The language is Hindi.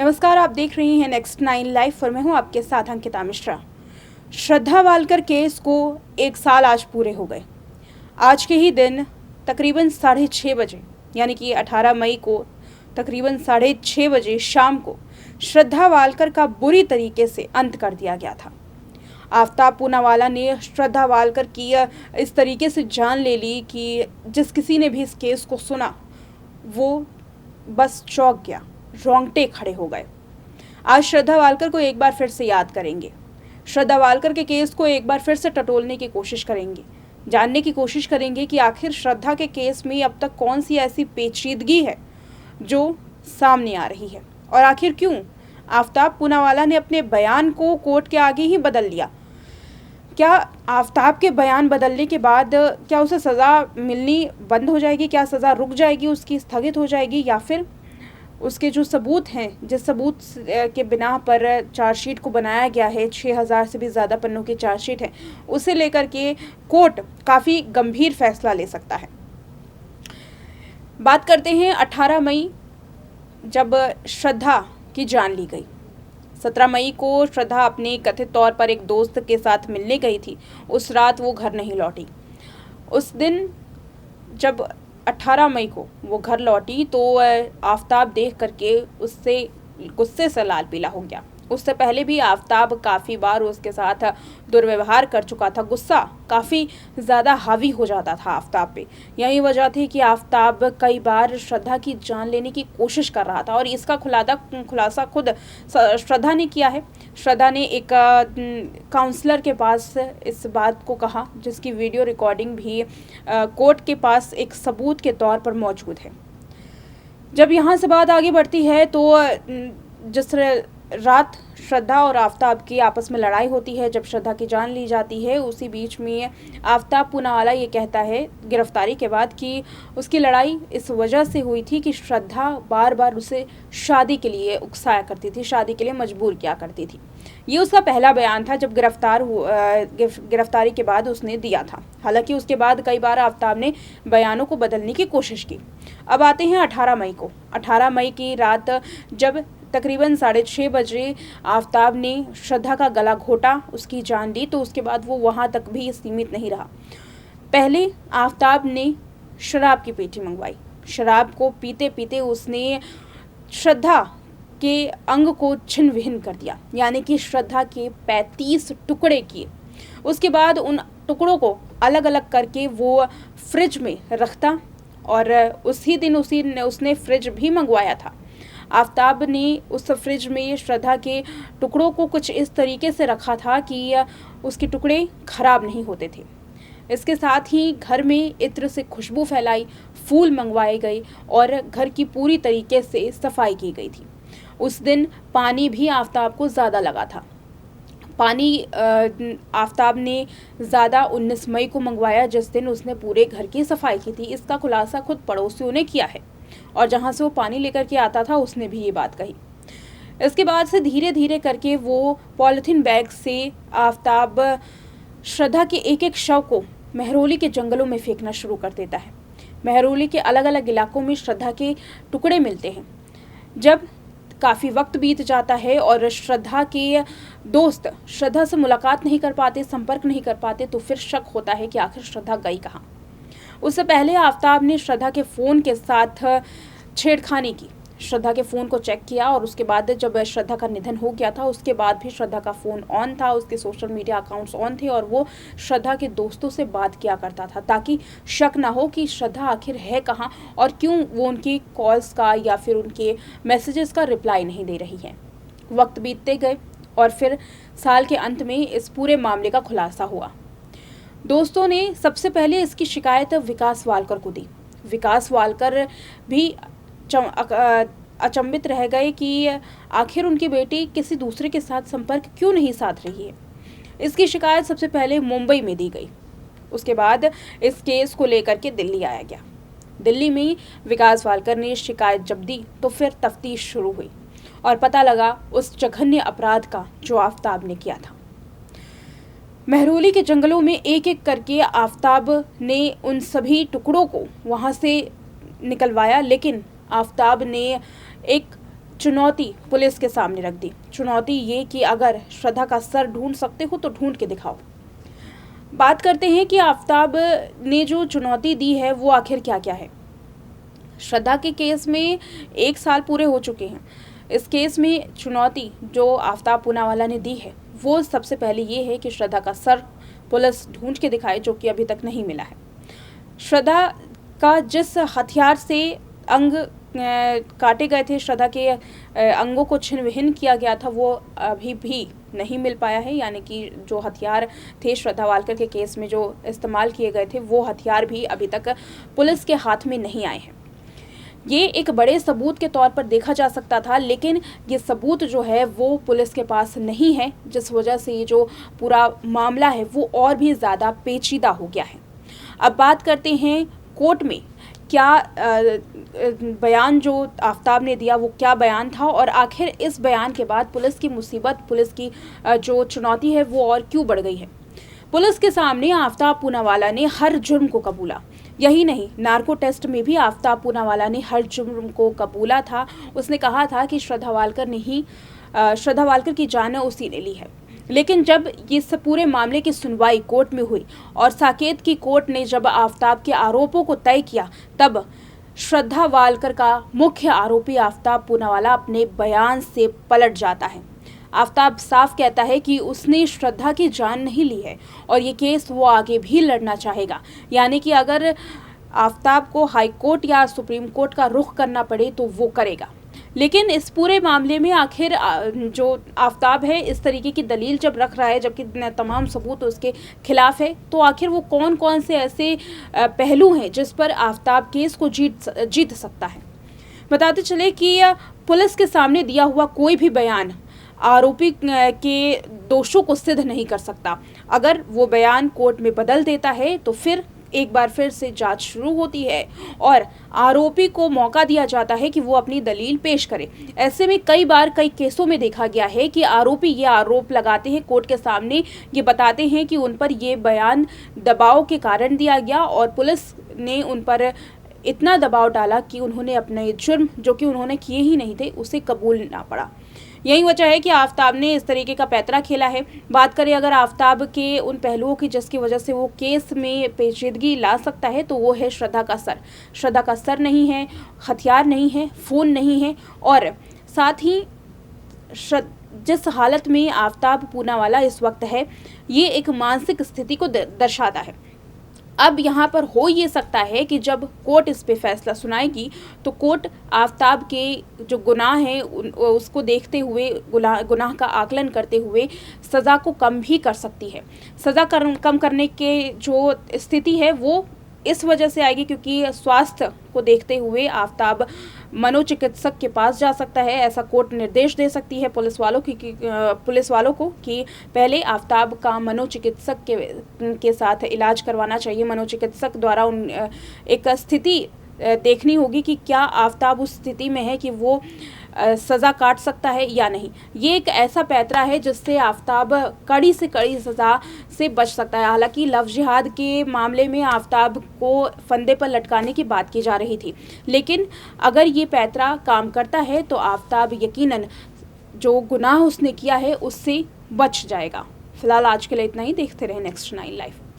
नमस्कार, आप देख रही हैं नेक्स्ट 9 लाइव और मैं हूं आपके साथ अंकिता मिश्रा। श्रद्धा वालकर केस को 1 साल आज पूरे हो गए। आज के ही दिन तकरीबन 6:30 बजे यानी कि 18 मई को तकरीबन 6:30 बजे शाम को श्रद्धा वालकर का बुरी तरीके से अंत कर दिया गया था। आफ्ताब पूनावाला ने श्रद्धा वालकर की इस तरीके से जान ले ली कि जिस किसी ने भी इस केस को सुना वो बस चौंक गया, रोंगटे खड़े हो गए। आज श्रद्धा वालकर को एक बार फिर से याद करेंगे, श्रद्धा वालकर के केस को एक बार फिर से टटोलने की कोशिश करेंगे, जानने की कोशिश करेंगे कि आखिर श्रद्धा के केस में अब तक कौन सी ऐसी पेचीदगी है जो सामने आ रही है और आखिर क्यों आफ्ताब पूनावाला ने अपने बयान को कोर्ट के आगे ही बदल लिया। क्या आफ्ताब के बयान बदलने के बाद क्या उसे सज़ा मिलनी बंद हो जाएगी? क्या सज़ा रुक जाएगी, उसकी स्थगित हो जाएगी, या फिर उसके जो सबूत हैं, जिस सबूत के बिना पर चार्जशीट को बनाया गया है, 6000 से भी ज़्यादा पन्नों की चार्जशीट है, उसे लेकर के कोर्ट काफ़ी गंभीर फैसला ले सकता है। बात करते हैं 18 मई जब श्रद्धा की जान ली गई। 17 मई को श्रद्धा अपने कथित तौर पर एक दोस्त के साथ मिलने गई थी। उस रात वो घर नहीं लौटी। उस दिन जब 18 मई को वो घर लौटी तो आफ्ताब देख करके उससे गुस्से से लाल पीला हो गया। उससे पहले भी आफ्ताब काफ़ी बार उसके साथ दुर्व्यवहार कर चुका था। गुस्सा काफ़ी ज़्यादा हावी हो जाता था आफ्ताब पे। यही वजह थी कि आफ्ताब कई बार श्रद्धा की जान लेने की कोशिश कर रहा था और इसका खुलासा खुद श्रद्धा ने किया है। श्रद्धा ने एक काउंसलर के पास इस बात को कहा, जिसकी वीडियो रिकॉर्डिंग भी कोर्ट के पास एक सबूत के तौर पर मौजूद है। जब यहाँ से बात आगे बढ़ती है तो जिस रात श्रद्धा और आफ्ताब की आपस में लड़ाई होती है, जब श्रद्धा की जान ली जाती है, उसी बीच में आफ्ताब पूनावाला ये कहता है गिरफ्तारी के बाद कि उसकी लड़ाई इस वजह से हुई थी कि श्रद्धा बार बार उसे शादी के लिए उकसाया करती थी, शादी के लिए मजबूर किया करती थी। ये उसका पहला बयान था जब गिरफ्तारी के बाद उसने दिया था। हालांकि उसके बाद कई बार आफ्ताब ने बयानों को बदलने की कोशिश की। अब आते हैं 18 मई को। 18 मई की रात जब तकरीबन 6:30 बजे आफ्ताब ने श्रद्धा का गला घोटा, उसकी जान ली, तो उसके बाद वो वहाँ तक भी सीमित नहीं रहा। पहले आफ्ताब ने शराब की पेटी मंगवाई। शराब को पीते पीते उसने श्रद्धा के अंग को छिन्न भिन्न कर दिया, यानी कि श्रद्धा के 35 टुकड़े किए। उसके बाद उन टुकड़ों को अलग अलग करके वो फ्रिज में रखता और उसी दिन उसने फ्रिज भी मंगवाया था। आफ्ताब ने उस फ्रिज में श्रद्धा के टुकड़ों को कुछ इस तरीके से रखा था कि उसके टुकड़े खराब नहीं होते थे। इसके साथ ही घर में इत्र से खुशबू फैलाई, फूल मंगवाए गए और घर की पूरी तरीके से सफाई की गई थी। उस दिन पानी भी आफ्ताब को ज़्यादा लगा था। पानी आफ्ताब ने ज़्यादा 19 मई को मंगवाया, जिस दिन उसने पूरे घर की सफाई की थी। इसका खुलासा खुद पड़ोसियों ने किया है और जहाँ से वो पानी लेकर के आता था उसने भी ये बात कही। इसके बाद से धीरे धीरे करके वो पॉलिथीन बैग से आफ्ताब श्रद्धा के एक एक शव को मेहरौली के जंगलों में फेंकना शुरू कर देता है। मेहरौली के अलग अलग इलाकों में श्रद्धा के टुकड़े मिलते हैं। जब काफ़ी वक्त बीत जाता है और श्रद्धा के दोस्त श्रद्धा से मुलाकात नहीं कर पाते, संपर्क नहीं कर पाते, तो फिर शक होता है कि आखिर श्रद्धा गई कहाँ। उससे पहले आफ्ताब ने श्रद्धा के फ़ोन के साथ छेड़खानी की। श्रद्धा के फ़ोन को चेक किया और उसके बाद जब श्रद्धा का निधन हो गया था उसके बाद भी श्रद्धा का फ़ोन ऑन था, उसके सोशल मीडिया अकाउंट्स ऑन थे और वो श्रद्धा के दोस्तों से बात किया करता था ताकि शक ना हो कि श्रद्धा आखिर है कहाँ और क्यों वो उनकी कॉल्स का या फिर उनके मैसेजेस का रिप्लाई नहीं दे रही है। वक्त बीतते गए और फिर साल के अंत में इस पूरे मामले का खुलासा हुआ। दोस्तों ने सबसे पहले इसकी शिकायत विकास वालकर को दी। विकास वालकर भी अचंभित रह गए कि आखिर उनकी बेटी किसी दूसरे के साथ संपर्क क्यों नहीं साध रही है। इसकी शिकायत सबसे पहले मुंबई में दी गई। उसके बाद इस केस को लेकर के दिल्ली आया गया। दिल्ली में विकास वालकर ने शिकायत जब दी तो फिर तफ्तीश शुरू हुई और पता लगा उस जघन्य अपराध का जो आफ्ताब ने किया था। मेहरौली के जंगलों में एक एक करके आफ्ताब ने उन सभी टुकड़ों को वहाँ से निकलवाया, लेकिन आफ्ताब ने एक चुनौती पुलिस के सामने रख दी। चुनौती ये कि अगर श्रद्धा का सर ढूंढ सकते हो तो ढूंढ के दिखाओ। बात करते हैं कि आफताब ने जो चुनौती दी है वो आखिर क्या क्या है। श्रद्धा के केस में 1 साल पूरे हो चुके हैं। इस केस में चुनौती जो आफताब पूनावाला ने दी है वो सबसे पहले ये है कि श्रद्धा का सर पुलिस ढूंढ के दिखाए, जो कि अभी तक नहीं मिला है। श्रद्धा का जिस हथियार से अंग काटे गए थे, श्रद्धा के अंगों को छिन्न भिन्न किया गया था, वो अभी भी नहीं मिल पाया है। यानी कि जो हथियार थे श्रद्धा वालकर के केस में जो इस्तेमाल किए गए थे वो हथियार भी अभी तक पुलिस के हाथ में नहीं आए हैं। ये एक बड़े सबूत के तौर पर देखा जा सकता था, लेकिन ये सबूत जो है वो पुलिस के पास नहीं है, जिस वजह से ये जो पूरा मामला है वो और भी ज़्यादा पेचीदा हो गया है। अब बात करते हैं कोर्ट में क्या बयान जो आफताब ने दिया वो क्या बयान था, और आखिर इस बयान के बाद पुलिस की मुसीबत, पुलिस की जो चुनौती है वो और क्यों बढ़ गई है। पुलिस के सामने आफताब पूनावाला ने हर जुर्म को कबूला। यही नहीं, नार्को टेस्ट में भी आफताब पूनावाला ने हर जुर्म को कबूला था। उसने कहा था कि श्रद्धा वालकर की जान उसी ने ली है। लेकिन जब इस पूरे मामले की सुनवाई कोर्ट में हुई और साकेत की कोर्ट ने जब आफताब के आरोपों को तय किया, तब श्रद्धा वालकर का मुख्य आरोपी आफताब पूनावाला अपने बयान से पलट जाता है। आफताब साफ कहता है कि उसने श्रद्धा की जान नहीं ली है और ये केस वो आगे भी लड़ना चाहेगा। यानी कि अगर आफताब को हाई कोर्ट या सुप्रीम कोर्ट का रुख करना पड़े तो वो करेगा। लेकिन इस पूरे मामले में आखिर जो आफताब है इस तरीके की दलील जब रख रहा है, जबकि तमाम सबूत उसके खिलाफ है, तो आखिर वो कौन कौन से ऐसे पहलू हैं जिस पर आफताब केस को जीत सकता है। बताते चले कि पुलिस के सामने दिया हुआ कोई भी बयान आरोपी के दोषों को सिद्ध नहीं कर सकता। अगर वो बयान कोर्ट में बदल देता है तो फिर एक बार फिर से जांच शुरू होती है और आरोपी को मौका दिया जाता है कि वो अपनी दलील पेश करे। ऐसे में कई बार कई केसों में देखा गया है कि आरोपी ये आरोप लगाते हैं कोर्ट के सामने, ये बताते हैं कि उन पर ये बयान दबाव के कारण दिया गया और पुलिस ने उन पर इतना दबाव डाला कि उन्होंने अपने जुर्म जो कि उन्होंने किए ही नहीं थे उसे कबूलना पड़ा। यही वजह है कि आफताब ने इस तरीके का पैंतरा खेला है। बात करें अगर आफताब के उन पहलुओं की जिसकी वजह से वो केस में पेचीदगी ला सकता है तो वो है श्रद्धा का सर। श्रद्धा का सर नहीं है, हथियार नहीं है, फ़ोन नहीं है, और साथ ही जिस हालत में आफताब पूनावाला इस वक्त है ये एक मानसिक स्थिति को दर्शाता है। अब यहाँ पर हो ये सकता है कि जब कोर्ट इस पे फैसला सुनाएगी तो कोर्ट आफताब के जो गुनाह हैं उसको देखते हुए, गुनाह का आकलन करते हुए सज़ा को कम भी कर सकती है। सज़ा कम करने के जो स्थिति है वो इस वजह से आएगी क्योंकि स्वास्थ्य को देखते हुए आफताब मनोचिकित्सक के पास जा सकता है। ऐसा कोर्ट निर्देश दे सकती है पुलिस वालों को कि पहले आफताब का मनोचिकित्सक के साथ इलाज करवाना चाहिए। मनोचिकित्सक द्वारा एक स्थिति देखनी होगी कि क्या आफताब उस स्थिति में है कि वो सज़ा काट सकता है या नहीं। ये एक ऐसा पैंतरा है जिससे आफताब कड़ी से कड़ी सज़ा से बच सकता है। हालांकि लव जिहाद के मामले में आफताब को फंदे पर लटकाने की बात की जा रही थी, लेकिन अगर ये पैंतरा काम करता है तो आफताब यकीनन जो गुनाह उसने किया है उससे बच जाएगा। फिलहाल आज के लिए इतना ही। देखते रहें नेक्स्ट 9 लाइव।